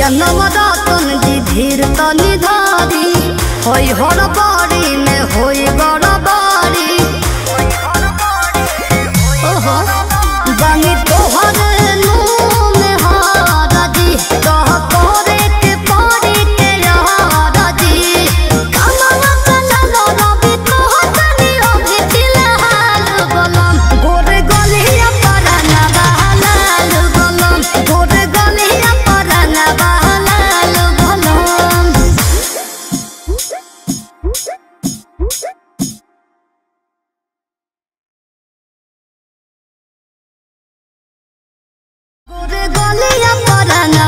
पिया नवरतन जी धीर तनी धारी होई हड़बड़ी में होई गड़बड़ी ओहो बानी तोहर नून हारा जी कह करे के पारी के यारा जी कमला कनला रवि कह तनी अभी दिलहाल बलम गोरे गलिया पराना बहलाल बलम गोरे गलिया पराना बहलाल बलम गोरे गलिया पराना